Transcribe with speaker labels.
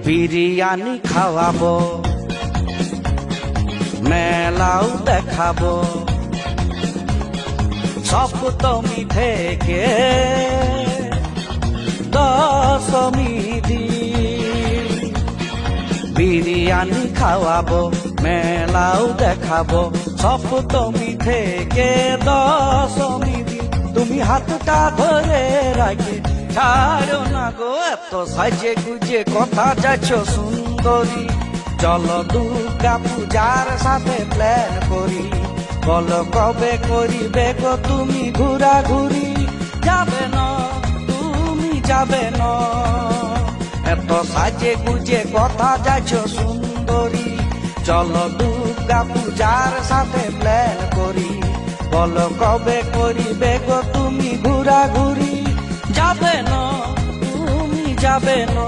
Speaker 1: বিরিয়ানি খাওয়াবো, মেলাও দেখাবো, সপ্তমী থেকে দশমী দিন। বিরিয়ানি খাওয়াবো, মেলাও দেখাবো, সপ্তমী থেকে দশমী দিন। তুমি হাতটা ধরে রাখে ছাড়ো না গো, এত সাজে গুজে কথা যাচ্ছ সুন্দরী। চলো দুর্গা পূজার সাথে প্ল্যান করি, বলো কবে করিবে গো তুমি ঘুরাঘুরি। যাবে না তুমি যাবে না, এত সাজে গুজে কথা যাচ্ছ সুন্দরী। চলো দুর্গা পূজার সাথে প্ল্যান করি, বলো কবে করিবে গো তুমি ঘুরাঘুরি। যাবে না তুমি যাবে না।